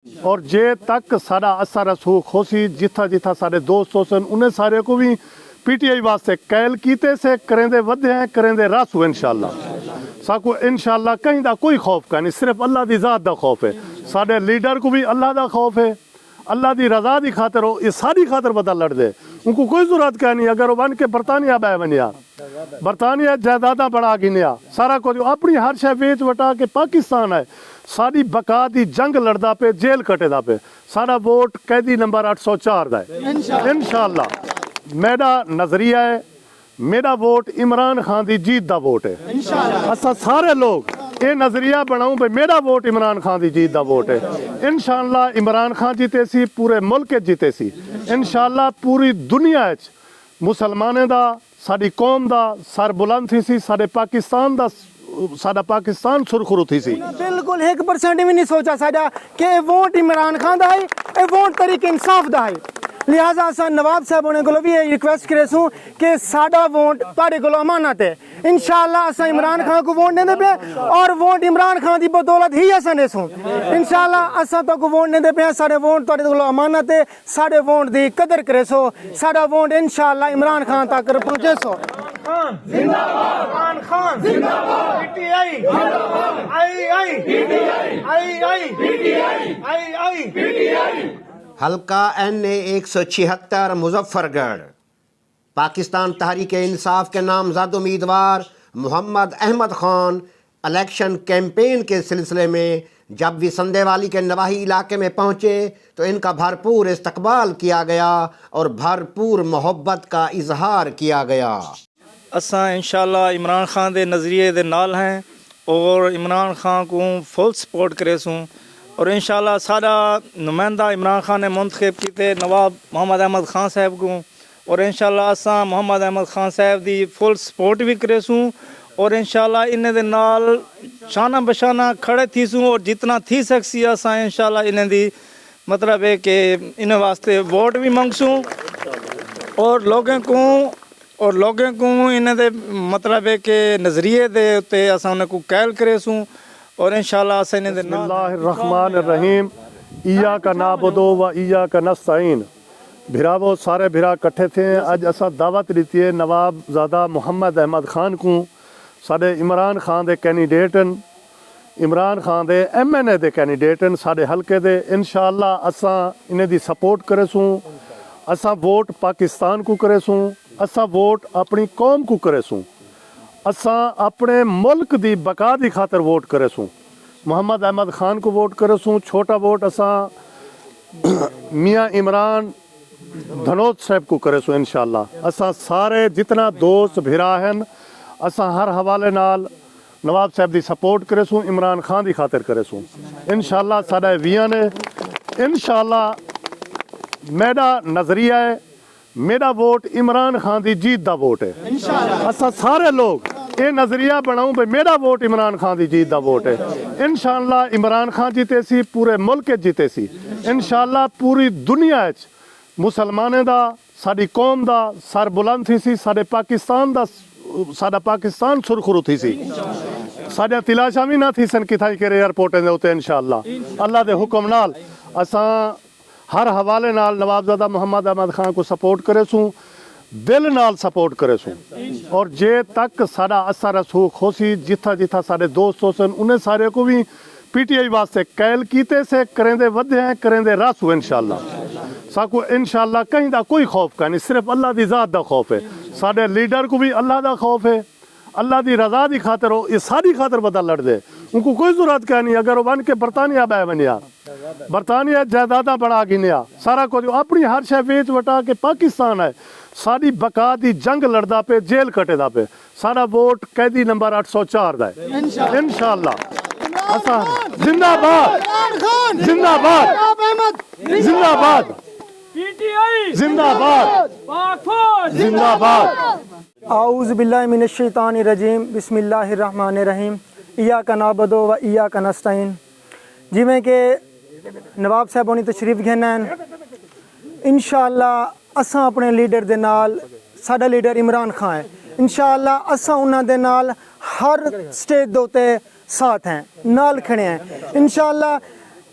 اور جے تک سارا اثر رسوخ ہو سی جتھا جتھا سارے دوست ہو سن انہیں سارے کو بھی پی ٹی آئی واسطے قیل کیتے سے کریں دے ودے ہیں کریں دے راسو انشاءاللہ ساکو انشاءاللہ کہیں دا کوئی خوف کا نہیں صرف اللہ دی ذات دا خوف ہے سارے لیڈر کو بھی اللہ دا خوف ہے اللہ دی رضا دی خاطر ہو اس ساری خاطر بدل لڑ دے ان کو کوئی ضرورت کیا نہیں اگر وہ بن کے برطانیہ بے بنیا برطانیہ جائیداداں بڑا گنیا سارا کو اپنی ہر شے ویچ وٹا کے پاکستان ہے ساری بقا دی جنگ لڑدا پہ جیل کٹے دا پہ سارا ووٹ قیدی نمبر 804 دا ہے انشاءاللہ میرا نظریہ ہے میرا ووٹ عمران خان دی جیت دا ووٹ ہے اسا سارے لوگ یہ نظریہ بناؤں بھئی میرا ووٹ عمران خان دی جیت دا ووٹ ہے انشاءاللہ عمران خان جیتے سی پورے ملک جیتے سی انشاءاللہ پوری دنیا مسلمانے دا ساری قوم دا سر بلند تھی سی سارے پاکستان دا سارا پاکستان سرخرو تھی سی بالکل 1% بھی نہیں سوچا ساڈا کہ ووٹ عمران خان دا ہے ووٹ طریق انصاف دا ہے لہٰذا اسا نواب صاحب ہونے کو بھی ریکویسٹ کرے سوں کہ ساڈا ووٹ تاڑے کو امانت ہے انشاءاللہ اسا عمران خان کو ووٹ دے پہ اور ووٹ عمران خان دی بدولت ہی اسا دے سوں انشاءاللہ اسا تو کو ووٹ دے پہ ساڈے ووٹ تاڑے کو امانت ہے ساڈے ووٹ دی قدر کرے سو ساڈا ووٹ انشاءاللہ عمران خان تک پہنچے سو زندہ باد عمران خان زندہ باد P T I I P T I P T I P T I حلقہ NA 176 مظفر گڑھ پاکستان تحریک انصاف کے نامزد امیدوار محمد احمد خان الیکشن کیمپین کے سلسلے میں جب بھی سندے والی کے نواحی علاقے میں پہنچے تو ان کا بھرپور استقبال کیا گیا اور بھرپور محبت کا اظہار کیا گیا اساں انشاءاللہ عمران خان دے نظریے دے نال ہیں اور عمران خان کو فل سپورٹ کرے سوں اور انشاءاللہ سارا نمائندہ عمران خان نے منتخب کیتے نواب محمد احمد خان صاحب کو اور انشاءاللہ اساں محمد احمد خان صاحب دی فل سپورٹ بھی کرے سوں اور انشاءاللہ انہیں دے نال شانہ بشانہ کھڑے تھی سوں اور جتنا تھی سکسی اساں انشاءاللہ انہیں دی مطلب ہے کہ انہیں واسطے ووٹ بھی منگسوں اور لوگوں کو انہیں دے مطلب ہے کہ نظریے دے تے اساں انہیں کو قائل کرے سوں اور انشاءاللہ اساں انہیں دے بسم اللہ الرحمن الرحیم ایاک نعبدو و ایاک نستعین بھراو سارے بھرا کٹھے تھے اج اسا دعوت لیتی ہے نواب زادہ محمد احمد خان کو سارے عمران خان دے کینڈیڈیٹن عمران خان دے MNA دے کینڈیڈیٹن سارے حلقے دے انشاءاللہ اسا انہیں دی سپورٹ کرے سوں اسا ووٹ پاکستان کو کرے سوں اسا ووٹ اپنی قوم کو کرے سوں اساں اپنے ملک دی بقا دی خاطر ووٹ کرے سوں محمد احمد خان کو ووٹ کرے سوں چھوٹا ووٹ اساں میاں عمران دھنوت صاحب کو کرے سوں انشاءاللہ اساں سارے جتنا دوست بھرا ہیں اساں ہر حوالے نال نواب صاحب دی سپورٹ کرے سوں عمران خان دی خاطر کرے سوں انشاءاللہ سارے ویاں نے انشاءاللہ میرا نظریہ ہے میرا ووٹ عمران خان دی جیت دا ووٹ ہے اسا سارے لوگ یہ نظریہ بناؤں بھئی میرا ووٹ عمران خان دی جیت دا ووٹ ہے انشاءاللہ عمران خان جیتے سی پورے ملک جیتے سی انشاءاللہ پوری دنیا مسلمانے دا ساری قوم دا سر بلند تھی سی سارے پاکستان دا سارا پاکستان سرخرو تھی سی سارے تلاشا بھی نہ تھی سن کتھائی کے ایئرپورٹیں دے ہوتے انشاءاللہ اللہ دے حکم نال اساں ہر حوالے نال نوابزادہ محمد احمد خان کو سپورٹ کرے سوں دل نال سپورٹ کرے سوں اور جے تک سارا اثر رسوخ ہو سی جتھا جتھا سارے دوست ہو سن انہیں سارے کو بھی پی ٹی آئی واسطے قیل کیتے سے کریں دے ودے ہیں کریں دے راسو انشاءاللہ ساکو انشاءاللہ کہیں دا کوئی خوف کا نہیں صرف اللہ دی ذات دا خوف ہے سارے لیڈر کو بھی اللہ دا خوف ہے اللہ دی رضا دی خاطر ہو اس ساری خاطر بدل لڑ دے ان کو کوئی ضرورت کیا نہیں اگر وہ بن کے برطانیہ بے بنیا برطانیہ جائیداداں بڑا گنیا سارا کو اپنی ہر شے ویچ وٹا کے پاکستان ہے ساری بقا دی جنگ لڑدا پہ جیل کٹے دا پہ سارا ووٹ قیدی نمبر 804 دا ہے انشاءاللہ زندہ باد زندہ باد زندہ باد زندہ باد زندہ باد اعوذ باللہ من الشیطان الرجیم بسم اللہ الرحمن الرحیم ایاک نعبد و ایاک نستعین جی میں کہ نواب صاحب ہونی تشریف گھنا ہیں انشاءاللہ اساں اپنے لیڈر دے نال ساڈا لیڈر عمران خان ہے انشاءاللہ اساں انہاں دے نال ہر سٹیج دوتے ساتھ ہیں نال کھڑے ہیں انشاءاللہ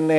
NA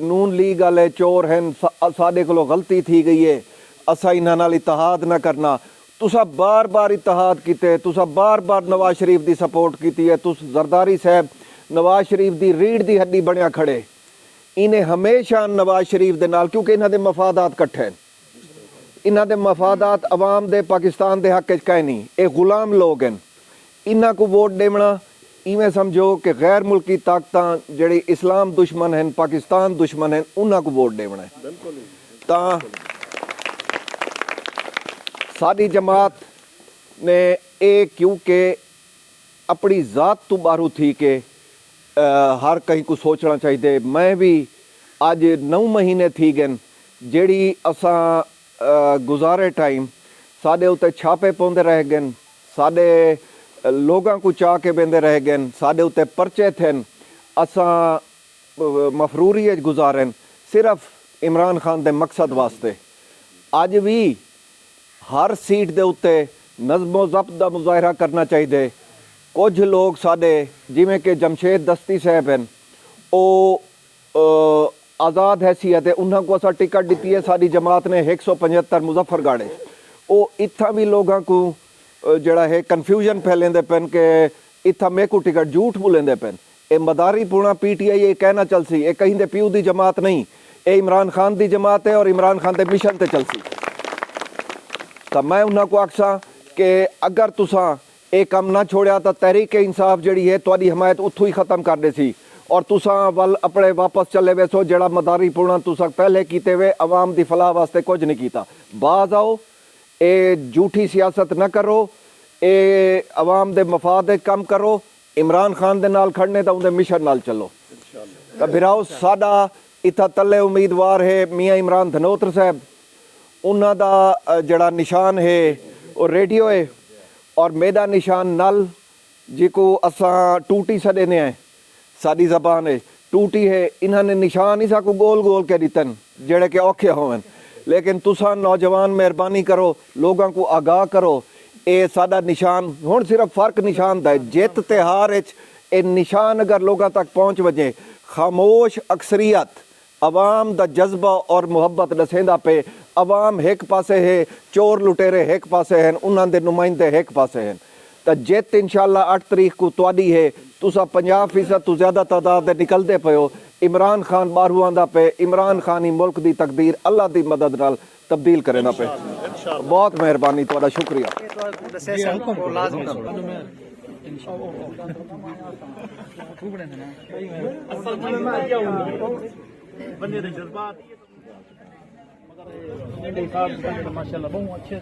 نون لیگ والے چور ہیں ساڈے کولوں غلطی تھی گئی ہے اسا انہاں نال اتحاد نہ کرنا تسا بار بار اتحاد کیتے تسا بار بار نواز شریف دی سپورٹ کیتی ہے تس زرداری صاحب نواز شریف دی ریڑھ دی ہڈی بنیا کھڑے انہیں ہمیشہ نواز شریف دے نال کیونکہ انہاں دے مفادات کٹھے ہیں انہاں دے مفادات عوام دے پاکستان دے حق وچ کہیں نہیں اے غلام لوگ ہیں انہاں کو ووٹ دیونا ایویں سمجھو کہ غیر ملکی طاقتاں جڑی اسلام دشمن ہیں پاکستان دشمن ہیں انہاں کو ووٹ دیونا ہے تاں ساری جماعت نے اے کیونکہ اپنی ذات تو باہرو تھی کہ ہر کہیں کو سوچنا چاہیے میں بھی اج 9 مہینے تھی گئے جیڑی اساں گزارے ٹائم ساڈے اتنے چھاپے پوندے رہ گئے ساڈے لوگاں کو چاہ کے بیندے رہ گئے ساڈے اتنے پرچے تھے اساں مفروری گزارن صرف عمران خان دے مقصد واسطے اج بھی ہر سیٹ دے اتنے نظم و ضبط دا مظاہرہ کرنا چاہیے کچھ لوگ ساڈے جویں کہ جمشید دستی صاحب ہیں او آزاد حیثیت ہے انہاں کو اسا ٹکٹ دیتی ہے ساری جماعت نے 175 مظفر گاڑے او اتھا بھی لوگاں کو جڑا ہے کنفیوژن پھیلیندے پن کہ اتھا میں کو ٹکٹ جھوٹ بولیندے پن اے مداری پونا پی ٹی آئی یہ کہنا چل سی اے کہیں دے پیو دی جماعت نہیں اے عمران خان دی جماعت ہے اور عمران خان دے مشن تے چل سی تو میں انہاں کو آکساں کہ اگر تساں اے کم نہ چھوڑیا تو تحریک انصاف جڑی ہے تہاڈی حمایت اتھوں ہی ختم کر دے سی اور تساں ول اپنے واپس چلے وے سو جڑا مداری پونا تساں پہلے کیتے وے عوام دی فلاح واسطے کچھ نہیں کیتا باز آؤ اے جھوٹی سیاست نہ کرو اے عوام دے مفاد کم کرو عمران خان دے نال کھڑنے تو اندے مشن نال چلو تو بھراؤ ساڈا اتھا تلے امیدوار ہے میاں عمران دھنوتر صاحب انہاں دا جڑا نشان ہے وہ ریڈیو ہے اور میرا نشان نل جی کو اساں ٹوٹی سڈینے ہیں ساری زبان ہے ٹوٹی ہے انہاں نے نشان ہی سا کو گول گول کے دیتن جڑے کہ اوکھے ہوئن لیکن تساں نوجوان مہربانی کرو لوگاں کو آگاہ کرو اے ساڈا نشان ہن صرف فرق نشان دا ہے جیت تے ہار وچ اے نشان اگر لوگاں تک پہنچ وجے خاموش اکثریت عوام دا جذبہ اور محبت دسیندا پہ عوام ایک پاسے ہے چور لٹیرے ایک پاسے ہیں انہاں دے نمائندے ایک پاسے ہیں تو جیت انشاءاللہ 8 تاریخ کو تواڈی ہے تسا 50% تو زیادہ تعداد دے نکل دے پیو عمران خان باہرو آندا پہ عمران خان ہی ملک دی تقدیر اللہ دی مدد نال تبدیل کرے نہ پہ بہت مہربانی تہاڈا شکریہ بندے دے جذبات ماشاءاللہ بہت اچھے